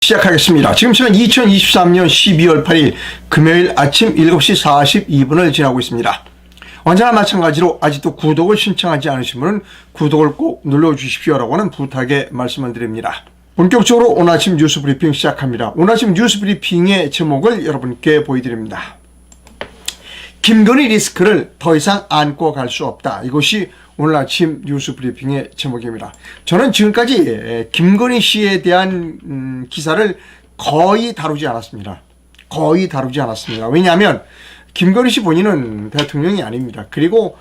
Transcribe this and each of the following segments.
시작하겠습니다. 지금 시간 2023년 12월 8일 금요일 아침 7시 42분을 지나고 있습니다. 언제나 마찬가지로 아직도 구독을 신청하지 않으신 분은 구독을 꼭 눌러주십시오라고 하는 부탁의 말씀을 드립니다. 본격적으로 오늘 아침 뉴스 브리핑 시작합니다. 오늘 아침 뉴스 브리핑의 제목을 여러분께 보여드립니다. 김건희 리스크를 더 이상 안고 갈 수 없다. 이것이 오늘 아침 뉴스 브리핑의 제목입니다. 저는 지금까지 김건희 씨에 대한 기사를 거의 다루지 않았습니다. 왜냐하면 김건희 씨 본인은 대통령이 아닙니다. 그리고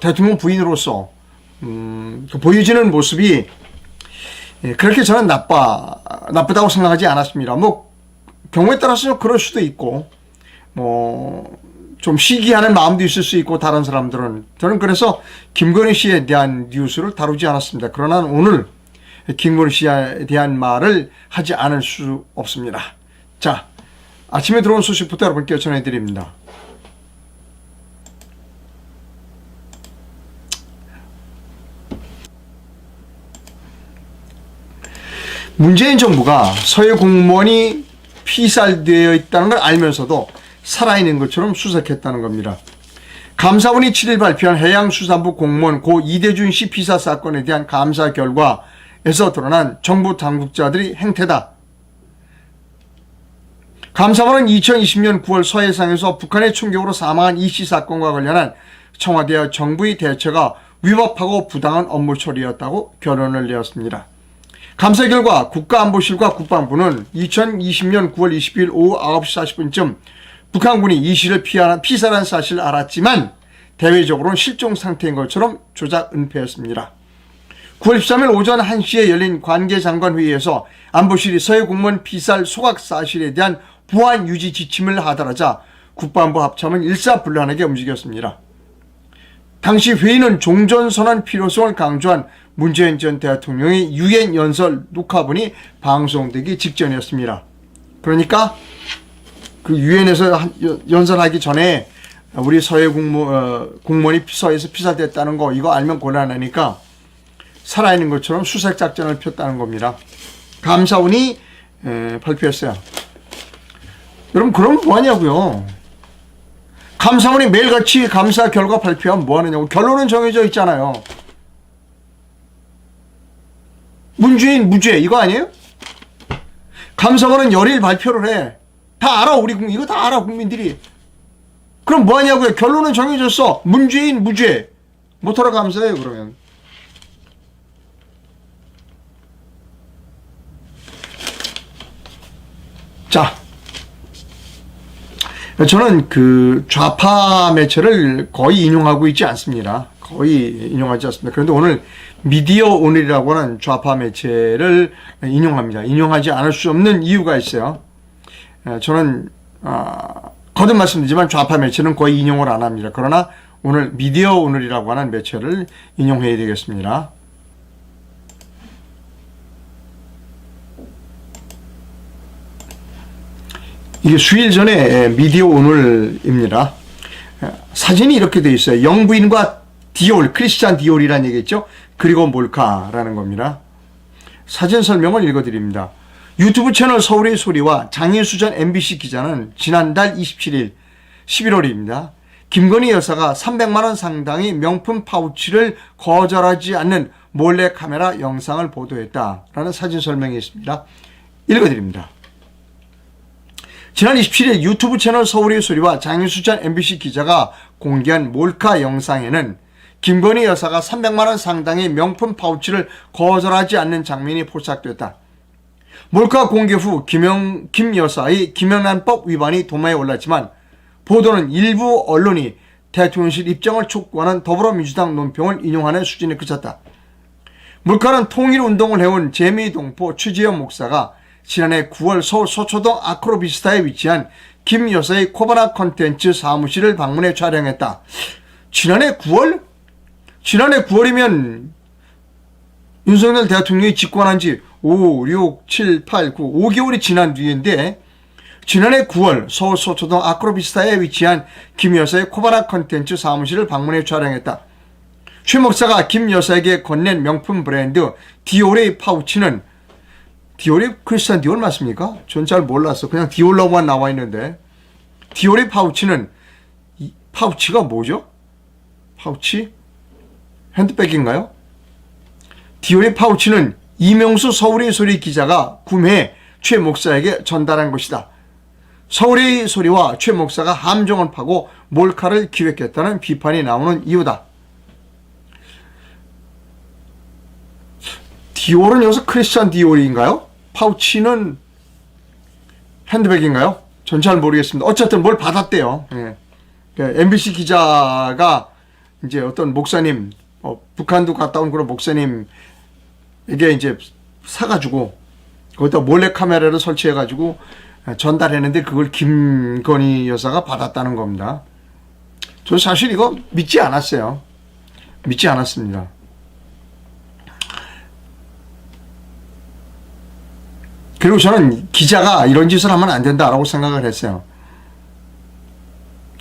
대통령 부인으로서 보여지는 모습이 그렇게 저는 나쁘다고 생각하지 않았습니다. 경우에 따라서는 그럴 수도 있고 좀 시기하는 마음도 있을 수 있고 다른 사람들은 저는 그래서 김건희 씨에 대한 뉴스를 다루지 않았습니다. 그러나 오늘 김건희 씨에 대한 말을 하지 않을 수 없습니다. 자, 아침에 들어온 소식부터 여러분께 전해드립니다. 문재인 정부가 서해 공무원이 피살되어 있다는 걸 알면서도 살아있는 것처럼 수색했다는 겁니다. 감사원이 7일 발표한 해양수산부 공무원 고 이대준 씨 피살 사건에 대한 감사 결과에서 드러난 정부 당국자들의 행태다. 감사원은 2020년 9월 서해상에서 북한의 충격으로 사망한 이 씨 사건과 관련한 청와대와 정부의 대처가 위법하고 부당한 업무 처리였다고 결론을 내었습니다. 감사 결과 국가안보실과 국방부는 2020년 9월 20일 오후 9시 40분쯤 북한군이 이 씨를 피살한 사실을 알았지만 대외적으로는 실종 상태인 것처럼 조작 은폐했습니다. 9월 13일 오전 1시에 열린 관계장관 회의에서 안보실이 서해 공무원 피살 소각 사실에 대한 보안 유지 지침을 하달하자 국방부 합참은 일사불란하게 움직였습니다. 당시 회의는 종전선언 필요성을 강조한 문재인 전 대통령의 유엔 연설 녹화본이 방송되기 직전이었습니다. 그러니까 그 유엔에서 연설하기 전에 우리 서해 공무원이 서해에서 피살됐다는 거 이거 알면 곤란하니까 살아있는 것처럼 수색 작전을 폈다는 겁니다. 감사원이 발표했어요. 여러분 그럼 뭐하냐고요. 감사원이 매일같이 감사 결과 발표하면 뭐하느냐고. 결론은 정해져 있잖아요. 문재인 무죄 이거 아니에요? 감사원은 열일 발표를 해. 다 알아 우리 국민 이거 다 알아 국민들이. 그럼 뭐하냐고요. 결론은 정해졌어. 문재인 무죄. 못하러 감사해요 그러면. 자, 저는 그 좌파 매체를 거의 인용하고 있지 않습니다. 거의 인용하지 않습니다. 그런데 오늘 미디어 오늘이라고 하는 좌파 매체를 인용합니다. 인용하지 않을 수 없는 이유가 있어요. 저는 거듭 말씀드리지만 좌파 매체는 거의 인용을 안 합니다. 그러나 오늘 미디어 오늘이라고 하는 매체를 인용해야 되겠습니다. 이게 수일 전에 미디어 오늘입니다. 사진이 이렇게 되어 있어요. 영부인과 디올, 크리스찬 디올이라는 얘기겠죠. 그리고 몰카라는 겁니다. 사진 설명을 읽어드립니다. 유튜브 채널 서울의 소리와 장인수 전 MBC 기자는 지난달 27일 11월입니다. 김건희 여사가 300만 원 상당의 명품 파우치를 거절하지 않는 몰래카메라 영상을 보도했다라는 사진 설명이 있습니다. 읽어드립니다. 지난 27일 유튜브 채널 서울의 소리와 장인수 전 MBC 기자가 공개한 몰카 영상에는 김건희 여사가 300만 원 상당의 명품 파우치를 거절하지 않는 장면이 포착됐다. 몰카 공개 후 김 여사의 김영란법 위반이 도마에 올랐지만 보도는 일부 언론이 대통령실 입장을 촉구하는 더불어민주당 논평을 인용하는 수준에 그쳤다. 몰카는 통일운동을 해온 재미동포 최재현 목사가 지난해 9월 서울 서초동 아크로비스타에 위치한 김 여사의 코바나 컨텐츠 사무실을 방문해 촬영했다. 지난해 9월? 지난해 9월이면 윤석열 대통령이 집권한 지 5, 6, 7, 8, 9, 5개월이 지난 뒤인데 지난해 9월 서울 서초동 아크로비스타에 위치한 김 여사의 코바나 컨텐츠 사무실을 방문해 촬영했다. 최 목사가 김 여사에게 건넨 명품 브랜드 디올의 파우치는 디올이 크리스찬 디올 맞습니까? 전 잘 몰랐어. 그냥 디올로만 나와 있는데. 디올의 파우치는 파우치가 뭐죠? 파우치? 핸드백인가요? 디올의 파우치는 이명수 서울의 소리 기자가 구매해 최 목사에게 전달한 것이다. 서울의 소리와 최 목사가 함정을 파고 몰카를 기획했다는 비판이 나오는 이유다. 디올은 여기서 크리스찬 디올인가요? 파우치는 핸드백인가요? 전 잘 모르겠습니다. 어쨌든 뭘 받았대요. 예. MBC 기자가 이제 어떤 목사님, 북한도 갔다 온 그런 목사님에게 이제 사가지고 거기다 몰래 카메라를 설치해가지고 전달했는데 그걸 김건희 여사가 받았다는 겁니다. 저 사실 이거 믿지 않았어요. 믿지 않았습니다. 그리고 저는 기자가 이런 짓을 하면 안 된다라고 생각을 했어요.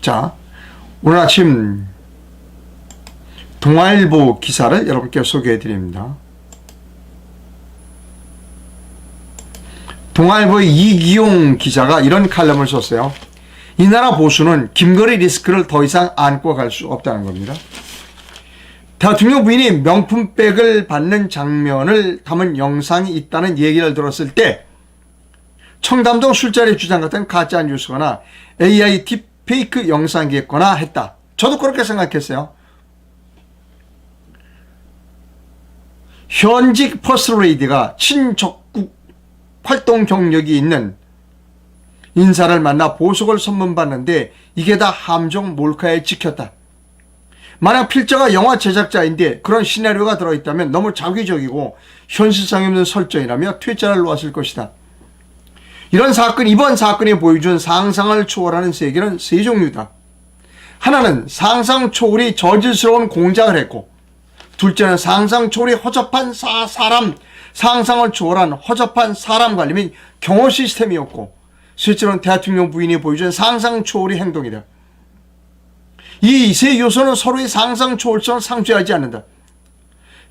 자, 오늘 아침 동아일보 기사를 여러분께 소개해 드립니다. 동아일보의 이기용 기자가 이런 칼럼을 썼어요. 이 나라 보수는 김건희 리스크를 더 이상 안고 갈 수 없다는 겁니다. 대통령 부인이 명품백을 받는 장면을 담은 영상이 있다는 얘기를 들었을 때 청담동 술자리 주장 같은 가짜 뉴스거나 AI 딥페이크 영상이겠거나 했다. 저도 그렇게 생각했어요. 현직 퍼스트레이디가 친적국 활동 경력이 있는 인사를 만나 보석을 선물받는데 이게 다 함정 몰카에 찍혔다. 만약 필자가 영화 제작자인데 그런 시나리오가 들어있다면 너무 자기적이고 현실성이 없는 설정이라며 퇴짜를 놓았을 것이다. 이번 사건이 보여준 상상을 초월하는 세계는 세 종류다. 하나는 상상 초월이 저질스러운 공작을 했고, 둘째는 상상 초월이 허접한 상상을 초월한 허접한 사람 관리 및 경호 시스템이었고, 셋째는 대통령 부인이 보여준 상상 초월의 행동이다. 이 세 요소는 서로의 상상 초월성을 상쇄하지 않는다.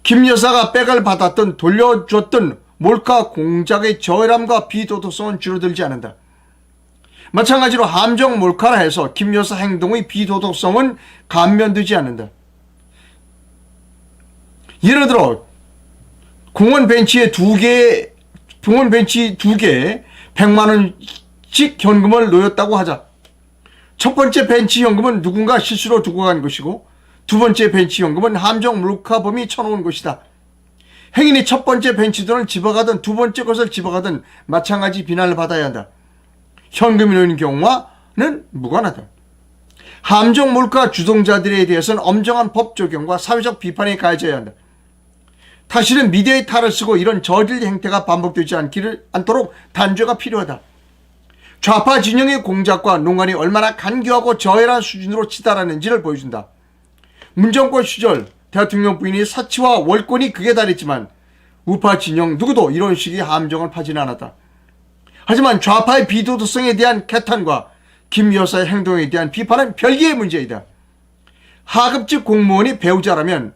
김 여사가 백을 받았던 돌려줬던 몰카 공작의 저열함과 비도덕성은 줄어들지 않는다. 마찬가지로 함정 몰카라 해서 김 여사 행동의 비도덕성은 감면되지 않는다. 예를 들어 공원 벤치 두 개에 100만 원씩 현금을 놓였다고 하자. 첫 번째 벤치 현금은 누군가 실수로 두고 간 것이고 두 번째 벤치 현금은 함정 몰카범이 쳐놓은 것이다. 행인이 첫 번째 벤치 돈을 집어가든 두 번째 것을 집어가든 마찬가지 비난을 받아야 한다. 현금이 놓인 경우와는 무관하다. 함정 몰카 주동자들에 대해서는 엄정한 법 적용과 사회적 비판이 가해져야 한다. 다시는 미디어의 탈을 쓰고 이런 저질 행태가 반복되지 않도록 단죄가 필요하다. 좌파 진영의 공작과 농간이 얼마나 간교하고 저열한 수준으로 치달았는지를 보여준다. 문정권 시절 대통령 부인이 사치와 월권이 극에 달했지만 우파 진영 누구도 이런 식의 함정을 파지는 않았다. 하지만 좌파의 비도덕성에 대한 개탄과 김 여사의 행동에 대한 비판은 별개의 문제이다. 하급직 공무원이 배우자라면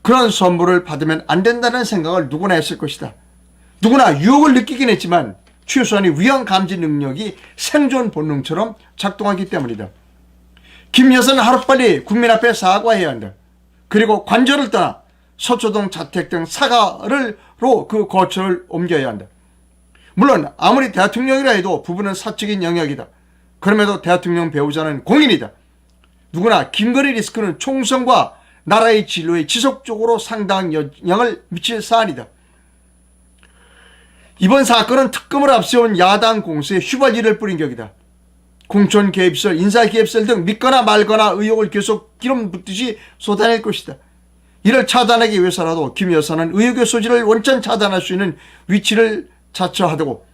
그런 선물을 받으면 안 된다는 생각을 누구나 했을 것이다. 누구나 유혹을 느끼긴 했지만 최소한의 위험 감지 능력이 생존 본능처럼 작동하기 때문이다. 김 여사는 하루빨리 국민 앞에 사과해야 한다. 그리고 관저를 떠나 서초동 자택 등 사가로 그 거처를 옮겨야 한다. 물론 아무리 대통령이라 해도 부부는 사적인 영역이다. 그럼에도 대통령 배우자는 공인이다. 누구나 김건희 리스크는 총선과 나라의 진로에 지속적으로 상당한 영향을 미칠 사안이다. 이번 사건은 특검을 앞세운 야당 공수에 휘발유를 뿌린 격이다. 공천 개입설, 인사 개입설 등 믿거나 말거나 의혹을 계속 기름 붓듯이 쏟아낼 것이다. 이를 차단하기 위해서라도 김 여사는 의혹의 소지를 원천 차단할 수 있는 위치를 자처하고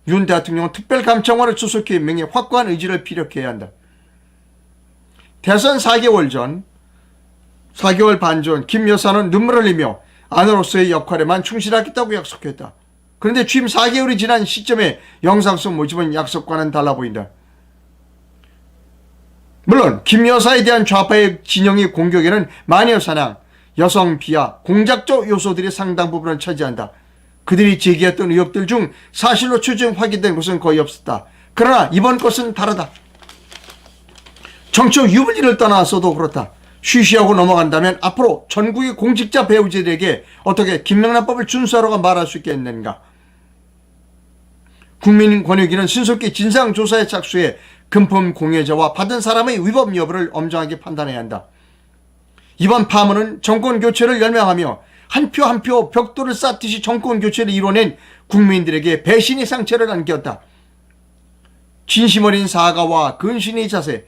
윤 대통령은 특별감청관을 수석해 임명해 확고한 의지를 피력해야 한다. 대선 4개월 반 전 김 여사는 눈물을 흘리며 아내로서의 역할에만 충실하겠다고 약속했다. 그런데 취임 4개월이 지난 시점에 영상 속 모습은 약속과는 달라 보인다. 물론 김 여사에 대한 좌파의 진영의 공격에는 마녀 사냥, 여성 비하, 공작적 요소들이 상당 부분을 차지한다. 그들이 제기했던 의혹들 중 사실로 추정 확인된 것은 거의 없었다. 그러나 이번 것은 다르다. 정치적 유불리를 떠나서도 그렇다. 쉬쉬하고 넘어간다면 앞으로 전국의 공직자 배우자들에게 어떻게 김명란법을 준수하라고 말할 수 있겠는가. 국민권익위는 신속히 진상조사에 착수해 금품 공여자와 받은 사람의 위법 여부를 엄정하게 판단해야 한다. 이번 파문은 정권교체를 열명하며 한 표 한 표 벽돌을 쌓듯이 정권교체를 이뤄낸 국민들에게 배신의 상처를 안겼다. 진심 어린 사과와 근신의 자세,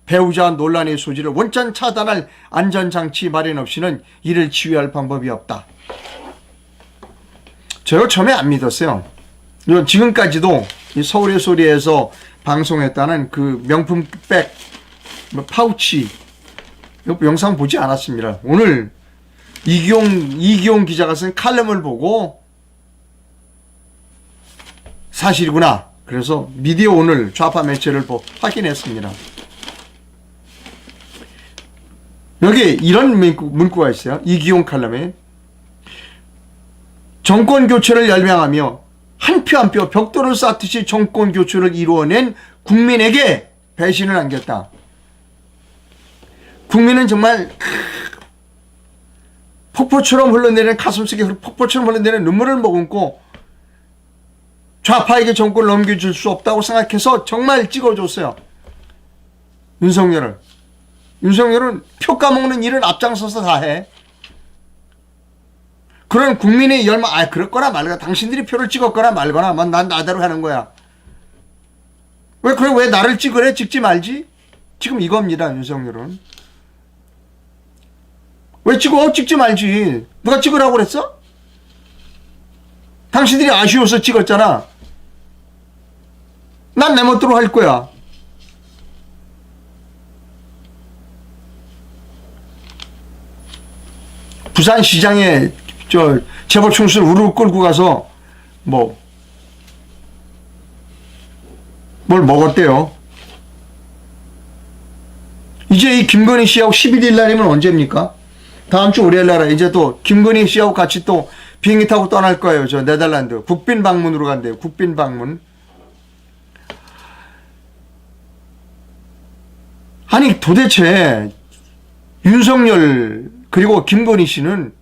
배우자 논란의 소지를 원천 차단할 안전장치 마련 없이는 이를 치유할 방법이 없다. 제가 처음에 안 믿었어요. 지금까지도 이 서울의 소리에서 방송했다는 그 명품 백, 파우치 영상 보지 않았습니다. 오늘 이기용 기자가 쓴 칼럼을 보고 사실이구나. 그래서 미디어 오늘 좌파 매체를 확인했습니다. 여기 이런 문구가 있어요. 이기용 칼럼에 정권 교체를 열명하며 한 표 한 표 벽돌을 쌓듯이 정권 교체를 이루어낸 국민에게 배신을 안겼다. 국민은 정말 폭포처럼 흘러내리는 가슴속에 폭포처럼 흘러내리는 눈물을 머금고 좌파에게 정권을 넘겨줄 수 없다고 생각해서 정말 찍어줬어요. 윤석열은 표 까먹는 일을 앞장서서 다 해. 그런 국민의 열망, 그럴 거나 말거나, 당신들이 표를 찍었거나 말거나, 난 나대로 하는 거야. 왜 나를 찍으래? 찍지 말지? 지금 이겁니다, 윤석열은. 왜 찍어? 찍지 말지. 누가 찍으라고 그랬어? 당신들이 아쉬워서 찍었잖아. 난 내 멋대로 할 거야. 부산시장에 재벌 총수를 우르르 끌고 가서 뭘 먹었대요. 이제 이 김건희 씨하고 11일 날이면 언제입니까? 다음 주 월요일 날에 이제 또 김건희 씨하고 같이 또 비행기 타고 떠날 거예요. 저 네덜란드 국빈 방문으로 간대요. 국빈 방문. 아니 도대체 윤석열 그리고 김건희 씨는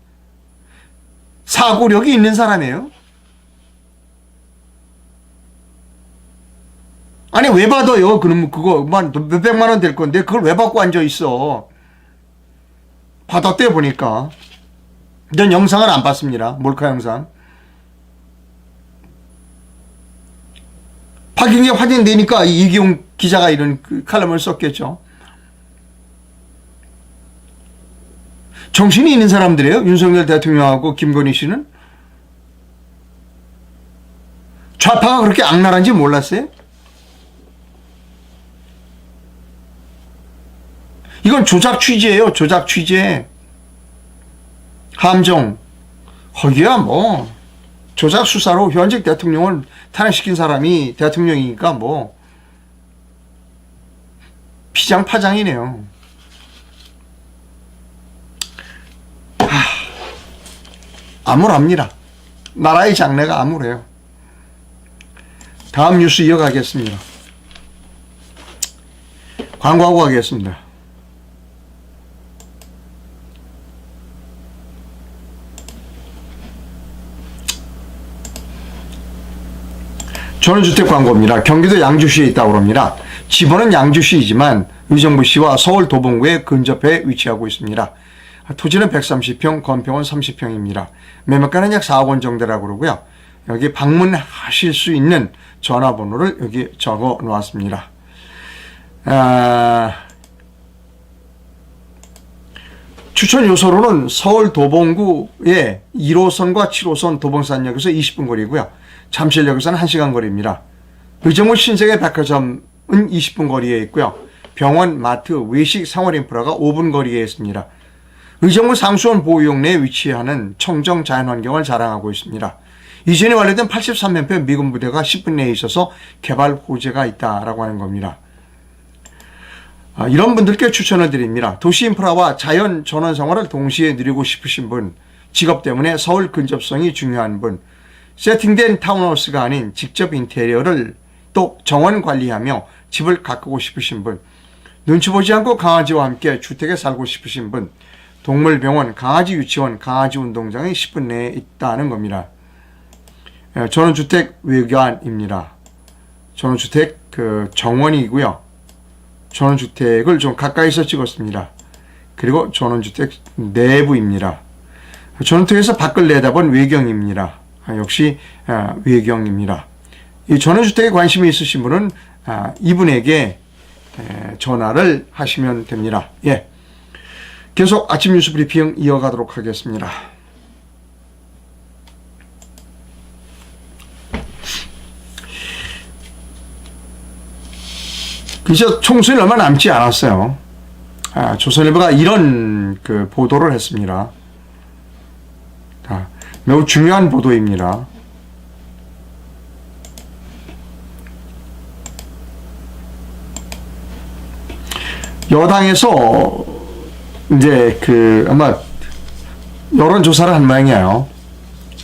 사고력이 있는 사람이에요? 아니 왜 받아요? 그럼 그거만 몇백만 원 될 건데 그걸 왜 받고 앉아 있어? 받았대 보니까. 전 영상을 안 봤습니다. 몰카 영상. 파경이 확인되니까 이기용 기자가 이런 칼럼을 썼겠죠. 정신이 있는 사람들이에요. 윤석열 대통령하고 김건희 씨는. 좌파가 그렇게 악랄한지 몰랐어요? 이건 조작 취재예요. 조작 취재. 함정. 거기야 뭐 조작 수사로 현직 대통령을 탄핵시킨 사람이 대통령이니까 뭐 피장파장이네요. 암울합니다. 나라의 장래가 암울해요. 다음 뉴스 이어가겠습니다. 광고하고 가겠습니다. 전원주택 광고입니다. 경기도 양주시에 있다고 합니다. 지번은 양주시이지만 의정부시와 서울 도봉구에 근접해 위치하고 있습니다. 토지는 130평, 건평은 30평입니다. 매매가는 약 4억 원 정도라고 그러고요. 여기 방문하실 수 있는 전화번호를 여기 적어 놓았습니다. 추천 요소로는 서울 도봉구의 1호선과 7호선 도봉산역에서 20분 거리고요. 잠실역에서는 1시간 거리입니다. 의정부 신세계 백화점은 20분 거리에 있고요. 병원, 마트, 외식, 생활인프라가 5분 거리에 있습니다. 의정부 상수원 보유용 내에 위치하는 청정 자연환경을 자랑하고 있습니다. 이전에 완료된 83년표 미군 부대가 10분 내에 있어서 개발 호재가 있다라고 하는 겁니다. 이런 분들께 추천을 드립니다. 도시 인프라와 자연 전원 생활을 동시에 누리고 싶으신 분, 직업 때문에 서울 근접성이 중요한 분, 세팅된 타운하우스가 아닌 직접 인테리어를 또 정원 관리하며 집을 가꾸고 싶으신 분, 눈치 보지 않고 강아지와 함께 주택에 살고 싶으신 분, 동물병원, 강아지 유치원, 강아지 운동장이 10분 내에 있다는 겁니다. 전원주택 외관입니다. 전원주택 정원이고요. 전원주택을 좀 가까이서 찍었습니다. 그리고 전원주택 내부입니다. 전원주택에서 밖을 내다본 외경입니다. 역시 외경입니다. 이 전원주택에 관심이 있으신 분은 이분에게 전화를 하시면 됩니다. 예. 계속 아침 뉴스 브리핑 이어가도록 하겠습니다. 이제 총선이 얼마 남지 않았어요. 조선일보가 이런 보도를 했습니다. 매우 중요한 보도입니다. 여당에서 이제 아마 여론조사를 한 모양이에요.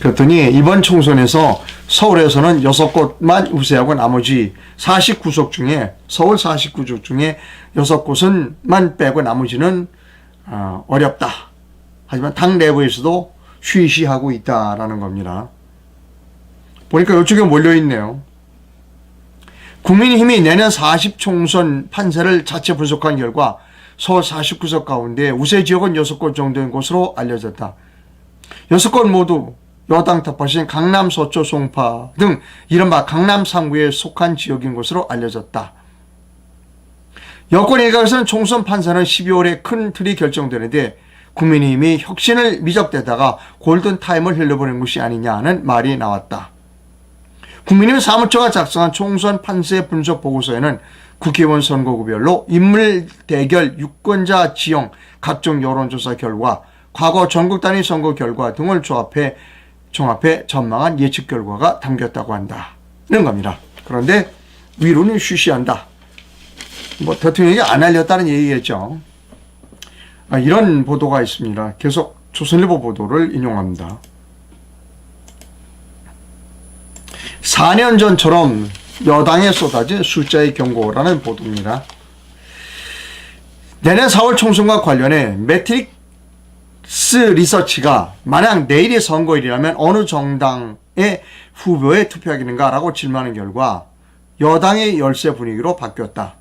그랬더니 이번 총선에서 서울에서는 6곳만 우세하고 나머지 49석 중에 서울 49석 중에 6곳은만 빼고 나머지는 어렵다. 하지만 당 내부에서도 쉬쉬하고 있다라는 겁니다. 보니까 이쪽에 몰려있네요. 국민의힘이 내년 40총선 판세를 자체 분석한 결과 서울 49석 가운데 우세 지역은 6곳 정도인 것으로 알려졌다. 6곳 모두 여당 텃밭인 강남, 서초, 송파 등 이른바 강남 3구에 속한 지역인 것으로 알려졌다. 여권 일각에서는 총선 판세는 12월에 큰 틀이 결정되는데 국민의힘이 혁신을 미적대다가 골든타임을 흘려보낸 것이 아니냐는 말이 나왔다. 국민의힘 사무처가 작성한 총선 판세 분석 보고서에는 국회의원 선거구별로 인물 대결, 유권자 지형, 각종 여론조사 결과, 과거 전국 단위 선거 결과 등을 종합해 전망한 예측 결과가 담겼다고 한다는 겁니다. 그런데 위로는 쉬쉬한다. 대통령이 안 알렸다는 얘기겠죠. 이런 보도가 있습니다. 계속 조선일보 보도를 인용합니다. 4년 전처럼 여당에 쏟아진 숫자의 경고라는 보도입니다. 내년 4월 총선과 관련해 매트릭스 리서치가 만약 내일이 선거일이라면 어느 정당의 후보에 투표하겠는가라고 질문하는 결과 여당의 열세 분위기로 바뀌었다.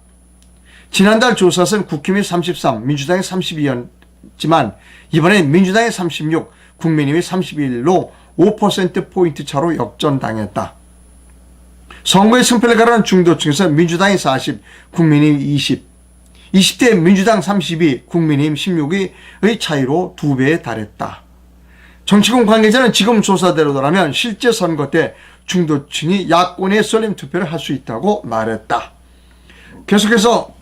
지난달 조사선 국힘이 33, 민주당이 32였지만 이번엔 민주당이 36, 국민의힘이 31로 5%포인트 차로 역전당했다. 선거의 승패를 가르는 중도층에서 민주당이 40, 국민의힘 20, 20대 민주당 32, 국민의힘 16의 차이로 2배에 달했다. 정치권 관계자는 지금 조사대로라면 실제 선거 때 중도층이 야권의 쏠림 투표를 할 수 있다고 말했다. 계속해서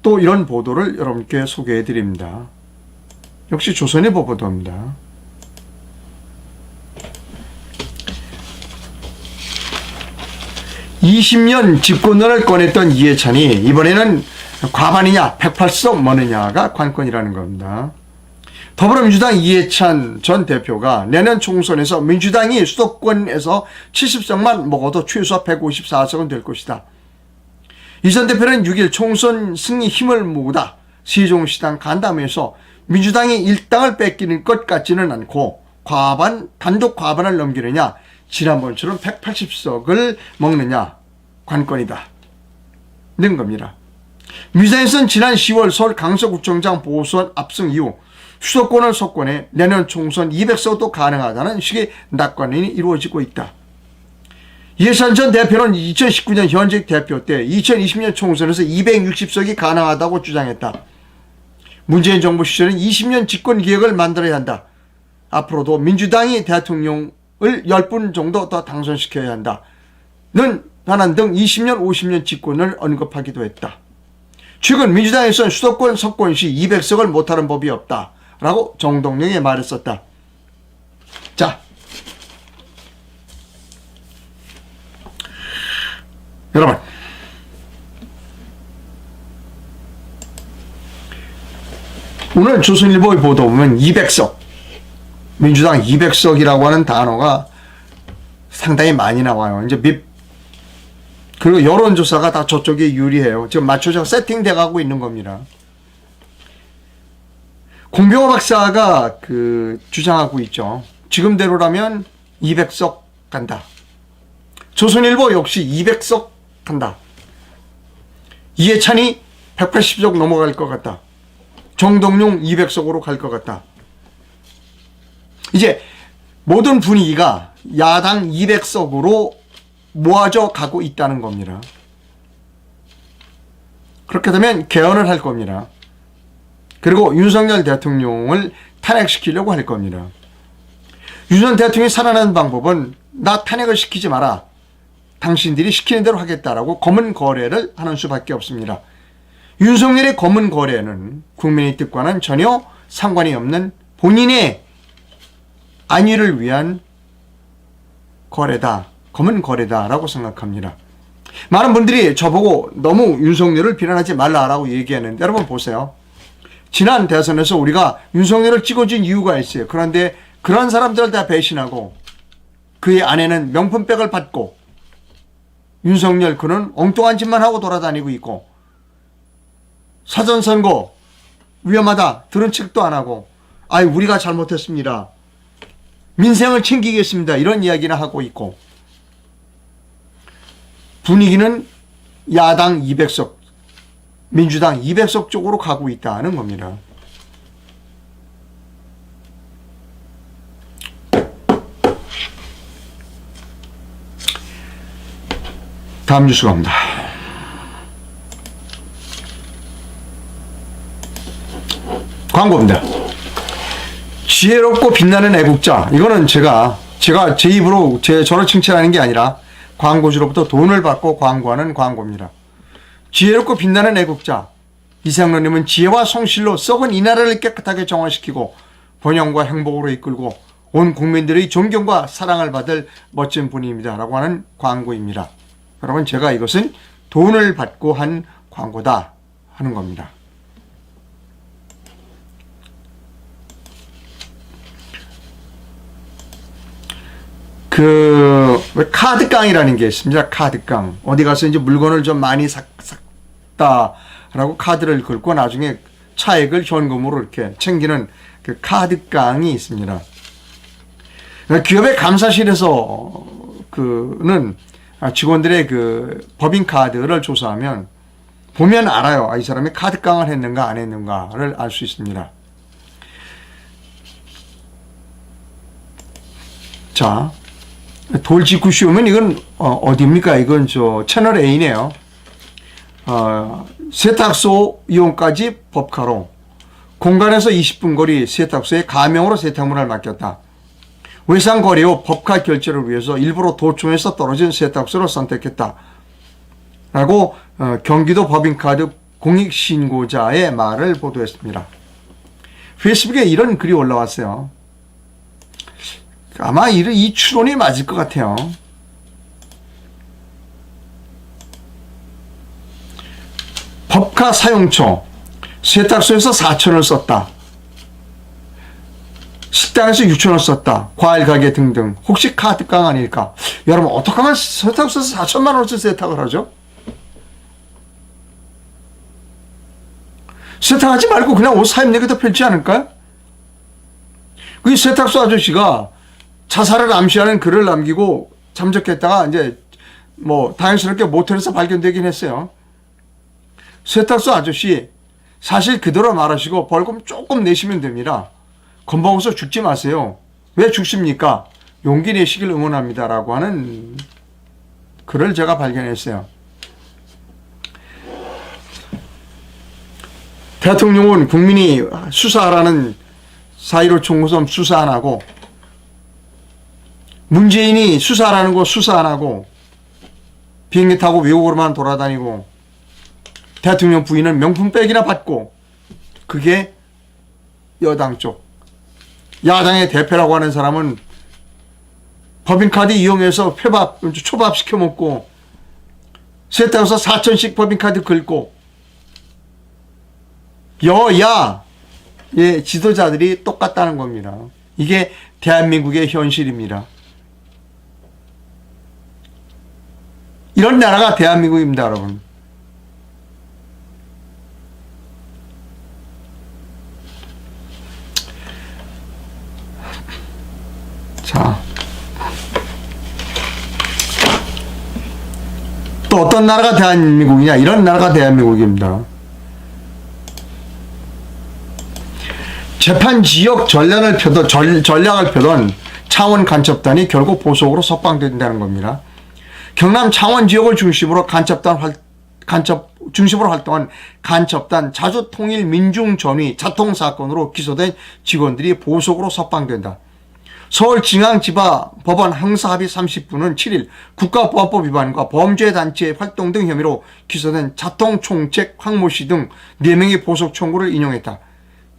또 이런 보도를 여러분께 소개해 드립니다. 역시 조선일보 보도입니다. (20년) 집권론을 꺼냈던 이해찬이 이번에는 과반이냐 108석 뭐느냐가 관건이라는 겁니다. 더불어민주당 이해찬 전 대표가 내년 총선에서 민주당이 수도권에서 70석만 먹어도 최소 154석은 될 것이다. 이 전 대표는 6일 총선 승리 힘을 모으다 세종시당 간담회에서 민주당이 일당을 뺏기는 것 같지는 않고 단독 과반을 넘기느냐 지난번처럼 180석을 먹느냐 관건이다 는 겁니다. 민주당에서는 지난 10월 서울 강서구청장 보선 압승 이후 수도권을 석권해 내년 총선 200석도 가능하다는 식의 낙관론이 이루어지고 있다. 이해찬 전 대표는 2019년 현직 대표 때 2020년 총선에서 260석이 가능하다고 주장했다. 문재인 정부 시절은 20년 집권 기획을 만들어야 한다. 앞으로도 민주당이 대통령을 10분 정도 더 당선시켜야 한다는 현안 등 20년, 50년 집권을 언급하기도 했다. 최근 민주당에서는 수도권 석권시 200석을 못하는 법이 없다 라고 정동영이 말했었다. 자, 여러분 오늘 조선일보의 보도 보면 200석, 민주당 200석이라고 하는 단어가 상당히 많이 나와요. 이제 그리고 여론조사가 다 저쪽에 유리해요. 지금 맞춰서 세팅돼 가고 있는 겁니다. 공병호 박사가 주장하고 있죠. 지금대로라면 200석 간다. 조선일보 역시 200석 간다. 이해찬이 180석 넘어갈 것 같다. 정동용 200석으로 갈 것 같다. 이제 모든 분위기가 야당 200석으로 모아져 가고 있다는 겁니다. 그렇게 되면 개헌을 할 겁니다. 그리고 윤석열 대통령을 탄핵시키려고 할 겁니다. 윤석열 대통령이 살아나는 방법은 나 탄핵을 시키지 마라. 당신들이 시키는 대로 하겠다라고 검은 거래를 하는 수밖에 없습니다. 윤석열의 검은 거래는 국민의 뜻과는 전혀 상관이 없는 본인의 안위를 위한 거래다. 검은 거래다라고 생각합니다. 많은 분들이 저보고 너무 윤석열을 비난하지 말라라고 얘기하는데 여러분 보세요. 지난 대선에서 우리가 윤석열을 찍어준 이유가 있어요. 그런데 그런 사람들을 다 배신하고 그의 아내는 명품백을 받고 윤석열 그는 엉뚱한 짓만 하고 돌아다니고 있고 사전선거 위험하다 들은 척도 안 하고 아이 우리가 잘못했습니다. 민생을 챙기겠습니다. 이런 이야기나 하고 있고 분위기는 야당 200석, 민주당 200석 쪽으로 가고 있다는 겁니다. 다음 뉴스 갑니다. 광고입니다. 지혜롭고 빛나는 애국자. 이거는 제가 제 입으로 저를 칭찬하는 게 아니라 광고주로부터 돈을 받고 광고하는 광고입니다. 지혜롭고 빛나는 애국자. 이상로님은 지혜와 성실로 썩은 이 나라를 깨끗하게 정화시키고 번영과 행복으로 이끌고 온 국민들의 존경과 사랑을 받을 멋진 분입니다. 라고 하는 광고입니다. 여러분 제가 이것은 돈을 받고 한 광고다 하는 겁니다. 카드깡이라는 게 있습니다. 카드깡. 어디 가서 이제 물건을 좀 많이 샀다라고 카드를 긁고 나중에 차액을 현금으로 이렇게 챙기는 그 카드깡이 있습니다. 기업의 감사실에서 직원들의 법인카드를 조사하면 보면 알아요. 이 사람이 카드깡을 했는가 안 했는가를 알 수 있습니다. 자, 돌직구쇼면 이건 어디입니까? 이건 채널 A네요. 세탁소 이용까지 법카로 공간에서 20분 거리 세탁소에 가명으로 세탁물을 맡겼다. 외상거래 후 법카 결제를 위해서 일부러 도청에서 떨어진 세탁소를 선택했다. 라고 경기도 법인카드 공익신고자의 말을 보도했습니다. 페이스북에 이런 글이 올라왔어요. 아마 이 추론이 맞을 것 같아요. 법카 사용초 세탁소에서 4,000원을 썼다. 식당에서 6,000원 썼다. 과일 가게 등등. 혹시 카드깡 아닐까? 여러분 어떻게 하면 세탁소에서 4천만 원어치 세탁을 하죠? 세탁하지 말고 그냥 옷 사입내기도 편치 않을까요? 그 세탁소 아저씨가 자살을 암시하는 글을 남기고 잠적했다가 이제 다행스럽게 모텔에서 발견되긴 했어요. 세탁소 아저씨 사실 그대로 말하시고 벌금 조금 내시면 됩니다. 건방져서 죽지 마세요. 왜 죽습니까? 용기 내시길 응원합니다. 라고 하는 글을 제가 발견했어요. 대통령은 국민이 수사하라는 4.15 총무섬 수사 안 하고 문재인이 수사하라는 거 수사 안 하고 비행기 타고 외국으로만 돌아다니고 대통령 부인은 명품백이나 받고 그게 여당 쪽. 야당의 대표라고 하는 사람은 법인카드 이용해서 초밥 시켜 먹고 세탁소 4,000씩 법인카드 긁고 여야 예, 지도자들이 똑같다는 겁니다. 이게 대한민국의 현실입니다. 이런 나라가 대한민국입니다, 여러분. 자, 또 어떤 나라가 대한민국이냐? 이런 나라가 대한민국입니다. 재판 지역 전략을 펴던 창원 간첩단이 결국 보석으로 석방된다는 겁니다. 경남 창원 지역을 중심으로 중심으로 활동한 간첩단 자주통일민중전위 자통 사건으로 기소된 직원들이 보석으로 석방된다. 서울중앙지방법원 형사합의 30부는 7일 국가보안법 위반과 범죄단체 활동 등 혐의로 기소된 자통총책 황모 씨 등 4명의 보석 청구를 인용했다.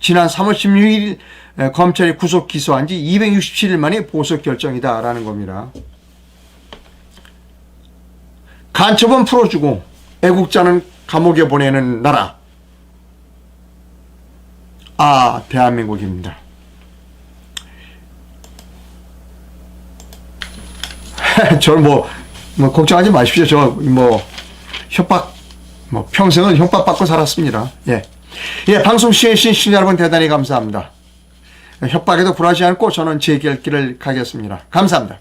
지난 3월 16일 검찰이 구속 기소한 지 267일 만에 보석 결정이다라는 겁니다. 간첩은 풀어주고 애국자는 감옥에 보내는 나라. 아, 대한민국입니다. 저는 뭐 걱정하지 마십시오. 저 협박 평생을 협박받고 살았습니다. 예, 방송 시청해주신 시청자 여러분 대단히 감사합니다. 협박에도 굴하지 않고 저는 제 길 길을 가겠습니다. 감사합니다.